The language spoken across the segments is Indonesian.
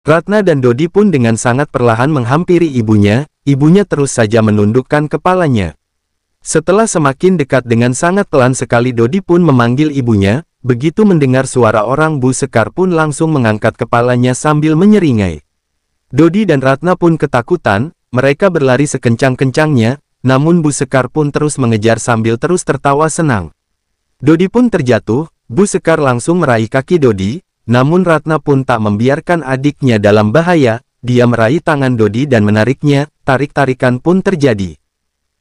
Ratna dan Dodi pun dengan sangat perlahan menghampiri ibunya, ibunya terus saja menundukkan kepalanya. Setelah semakin dekat dengan sangat pelan sekali Dodi pun memanggil ibunya, begitu mendengar suara orang Bu Sekar pun langsung mengangkat kepalanya sambil menyeringai. Dodi dan Ratna pun ketakutan, mereka berlari sekencang-kencangnya, namun Bu Sekar pun terus mengejar sambil terus tertawa senang. Dodi pun terjatuh, Bu Sekar langsung meraih kaki Dodi, namun Ratna pun tak membiarkan adiknya dalam bahaya, dia meraih tangan Dodi dan menariknya, tarik-tarikan pun terjadi.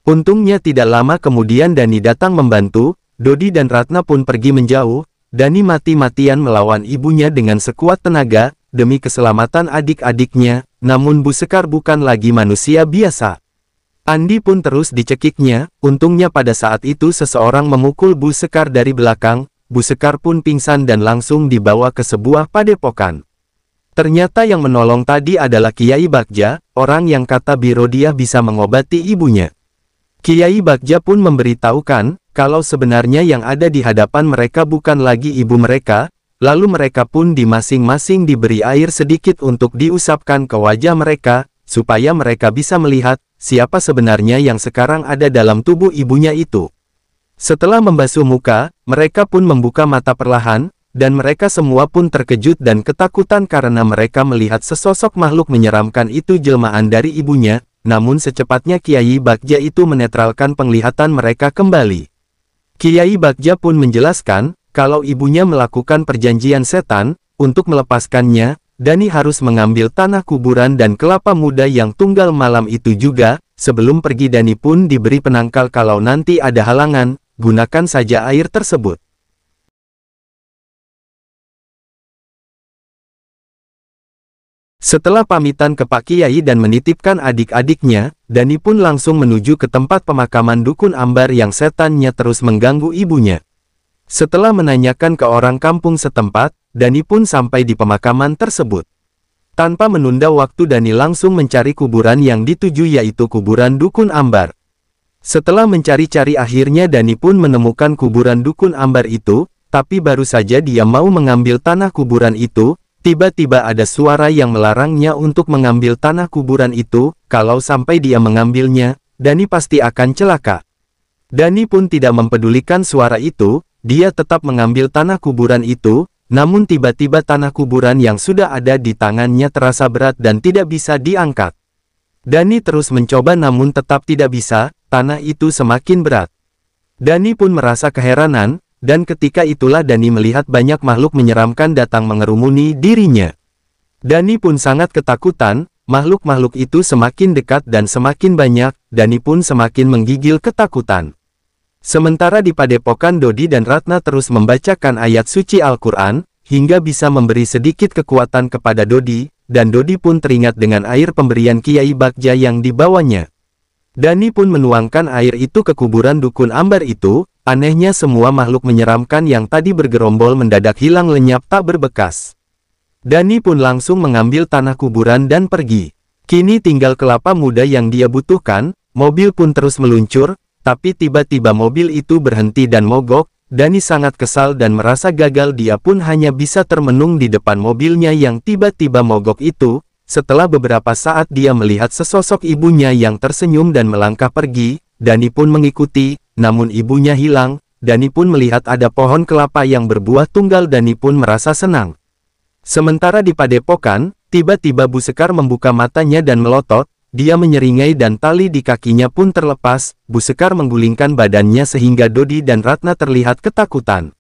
Untungnya tidak lama kemudian Dani datang membantu, Dodi dan Ratna pun pergi menjauh, Dani mati-matian melawan ibunya dengan sekuat tenaga, demi keselamatan adik-adiknya, namun Bu Sekar bukan lagi manusia biasa. Andi pun terus dicekiknya, untungnya pada saat itu seseorang memukul Bu Sekar dari belakang, Bu Sekar pun pingsan dan langsung dibawa ke sebuah padepokan. Ternyata yang menolong tadi adalah Kiai Bagja, orang yang kata Biro dia bisa mengobati ibunya. Kiai Bagja pun memberitahukan, kalau sebenarnya yang ada di hadapan mereka bukan lagi ibu mereka, lalu mereka pun di masing-masing diberi air sedikit untuk diusapkan ke wajah mereka, supaya mereka bisa melihat, siapa sebenarnya yang sekarang ada dalam tubuh ibunya itu. Setelah membasuh muka, mereka pun membuka mata perlahan, dan mereka semua pun terkejut dan ketakutan karena mereka melihat sesosok makhluk menyeramkan itu jelmaan dari ibunya, namun secepatnya Kiai Bagja itu menetralkan penglihatan mereka kembali. Kiai Bagja pun menjelaskan, kalau ibunya melakukan perjanjian setan, untuk melepaskannya, Dani harus mengambil tanah kuburan dan kelapa muda yang tunggal malam itu juga, sebelum pergi Dani pun diberi penangkal kalau nanti ada halangan, gunakan saja air tersebut. Setelah pamitan ke Pak Kiai dan menitipkan adik-adiknya, Dani pun langsung menuju ke tempat pemakaman Dukun Ambar yang setannya terus mengganggu ibunya. Setelah menanyakan ke orang kampung setempat, Dani pun sampai di pemakaman tersebut. Tanpa menunda waktu Dani langsung mencari kuburan yang dituju yaitu kuburan Dukun Ambar. Setelah mencari-cari akhirnya Dani pun menemukan kuburan Dukun Ambar itu, tapi baru saja dia mau mengambil tanah kuburan itu, tiba-tiba ada suara yang melarangnya untuk mengambil tanah kuburan itu, kalau sampai dia mengambilnya, Dani pasti akan celaka. Dani pun tidak mempedulikan suara itu, dia tetap mengambil tanah kuburan itu, namun tiba-tiba tanah kuburan yang sudah ada di tangannya terasa berat dan tidak bisa diangkat. Dani terus mencoba namun tetap tidak bisa, tanah itu semakin berat. Dani pun merasa keheranan, dan ketika itulah Dani melihat banyak makhluk menyeramkan datang mengerumuni dirinya. Dani pun sangat ketakutan, makhluk-makhluk itu semakin dekat dan semakin banyak, Dani pun semakin menggigil ketakutan. Sementara di padepokan Dodi dan Ratna terus membacakan ayat suci Al-Quran, hingga bisa memberi sedikit kekuatan kepada Dodi, dan Dodi pun teringat dengan air pemberian Kiai Bagja yang dibawanya. Dani pun menuangkan air itu ke kuburan Dukun Ambar itu, anehnya semua makhluk menyeramkan yang tadi bergerombol mendadak hilang lenyap tak berbekas. Dani pun langsung mengambil tanah kuburan dan pergi. Kini tinggal kelapa muda yang dia butuhkan, mobil pun terus meluncur, tapi tiba-tiba mobil itu berhenti dan mogok. Dani sangat kesal dan merasa gagal, dia pun hanya bisa termenung di depan mobilnya yang tiba-tiba mogok itu. Setelah beberapa saat dia melihat sesosok ibunya yang tersenyum dan melangkah pergi, Dani pun mengikuti, namun ibunya hilang. Dani pun melihat ada pohon kelapa yang berbuah tunggal, Dani pun merasa senang. Sementara di padepokan, tiba-tiba Bu Sekar membuka matanya dan melotot, dia menyeringai dan tali di kakinya pun terlepas. Bu Sekar menggulingkan badannya sehingga Dodi dan Ratna terlihat ketakutan.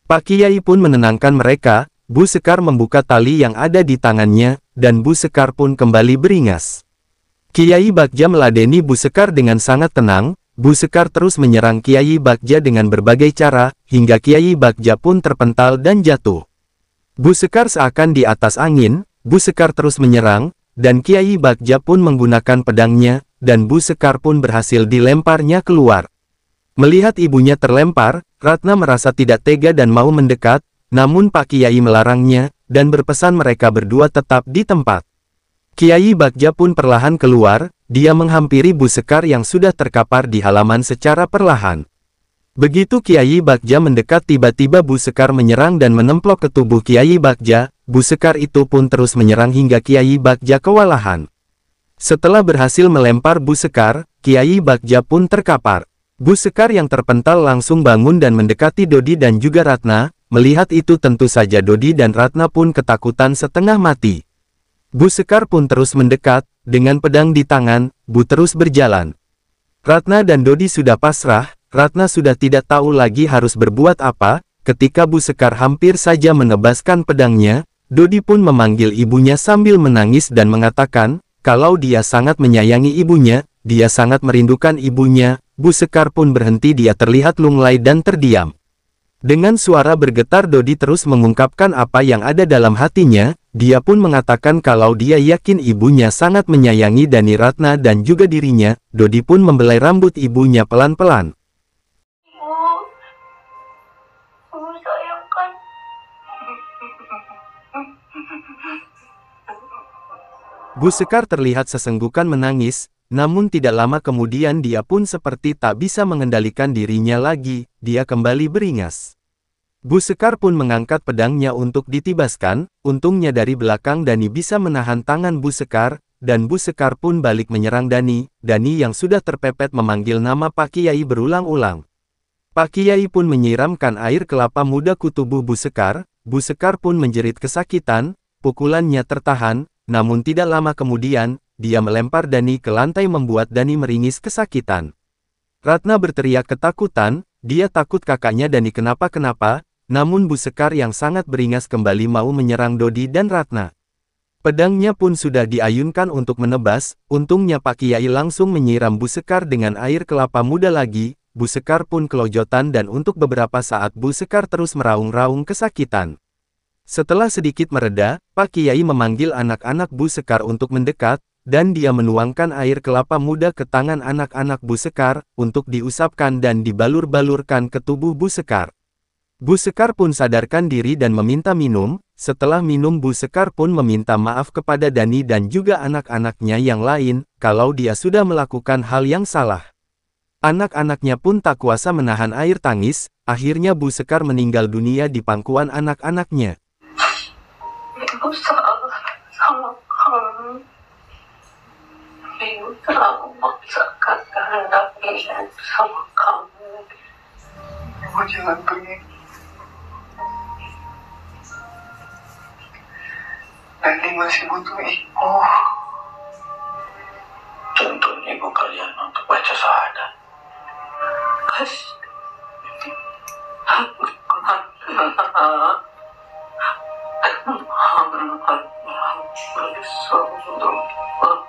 Pak Kiai pun menenangkan mereka. Bu Sekar membuka tali yang ada di tangannya, dan Bu Sekar pun kembali beringas. Kiai Bagja meladeni Bu Sekar dengan sangat tenang. Bu Sekar terus menyerang Kiai Bagja dengan berbagai cara, hingga Kiai Bagja pun terpental dan jatuh. Bu Sekar seakan di atas angin, Bu Sekar terus menyerang, dan Kiai Bagja pun menggunakan pedangnya, dan Bu Sekar pun berhasil dilemparnya keluar. Melihat ibunya terlempar, Ratna merasa tidak tega dan mau mendekat, namun Pak Kiai melarangnya, dan berpesan mereka berdua tetap di tempat. Kiai Bagja pun perlahan keluar, dia menghampiri Bu Sekar yang sudah terkapar di halaman secara perlahan. Begitu Kiai Bagja mendekat tiba-tiba Bu Sekar menyerang dan menemplok ke tubuh Kiai Bagja, Bu Sekar itu pun terus menyerang hingga Kiai Bagja kewalahan. Setelah berhasil melempar Bu Sekar, Kiai Bagja pun terkapar. Bu Sekar yang terpental langsung bangun dan mendekati Dodi dan juga Ratna. Melihat itu tentu saja Dodi dan Ratna pun ketakutan setengah mati. Bu Sekar pun terus mendekat, dengan pedang di tangan, Bu terus berjalan. Ratna dan Dodi sudah pasrah, Ratna sudah tidak tahu lagi harus berbuat apa, ketika Bu Sekar hampir saja menebaskan pedangnya, Dodi pun memanggil ibunya sambil menangis dan mengatakan, kalau dia sangat menyayangi ibunya, dia sangat merindukan ibunya. Bu Sekar pun berhenti, dia terlihat lunglai dan terdiam. Dengan suara bergetar Dodi terus mengungkapkan apa yang ada dalam hatinya, dia pun mengatakan kalau dia yakin ibunya sangat menyayangi Dani Ratna dan juga dirinya. Dodi pun membelai rambut ibunya pelan-pelan. Bu Sekar terlihat sesenggukan menangis, namun tidak lama kemudian dia pun seperti tak bisa mengendalikan dirinya lagi, dia kembali beringas. Bu Sekar pun mengangkat pedangnya untuk ditibaskan, untungnya dari belakang Dani bisa menahan tangan Bu Sekar, dan Bu Sekar pun balik menyerang Dani. Dani yang sudah terpepet memanggil nama Pak Kiai berulang-ulang. Pak Kiai pun menyiramkan air kelapa muda ke tubuh Bu Sekar pun menjerit kesakitan, pukulannya tertahan. Namun tidak lama kemudian, dia melempar Dani ke lantai membuat Dani meringis kesakitan. Ratna berteriak ketakutan, dia takut kakaknya Dani kenapa-kenapa, namun Bu Sekar yang sangat beringas kembali mau menyerang Dodi dan Ratna. Pedangnya pun sudah diayunkan untuk menebas, untungnya Pak Kiai langsung menyiram Bu Sekar dengan air kelapa muda lagi, Bu Sekar pun kelojotan dan untuk beberapa saat Bu Sekar terus meraung-raung kesakitan. Setelah sedikit mereda, Pak Kiai memanggil anak-anak Bu Sekar untuk mendekat, dan dia menuangkan air kelapa muda ke tangan anak-anak Bu Sekar, untuk diusapkan dan dibalur-balurkan ke tubuh Bu Sekar. Bu Sekar pun sadarkan diri dan meminta minum, setelah minum Bu Sekar pun meminta maaf kepada Dani dan juga anak-anaknya yang lain, kalau dia sudah melakukan hal yang salah. Anak-anaknya pun tak kuasa menahan air tangis, akhirnya Bu Sekar meninggal dunia di pangkuan anak-anaknya. Ibu salah sama kamu. Ibu telah memaksakan kehendak Ibu sama kamu. Ibu jangan pergi. Dani masih butuh ibu. Tuntun ibu kalian untuk baca syahadat. Kasih. Muhammad Rasulullah.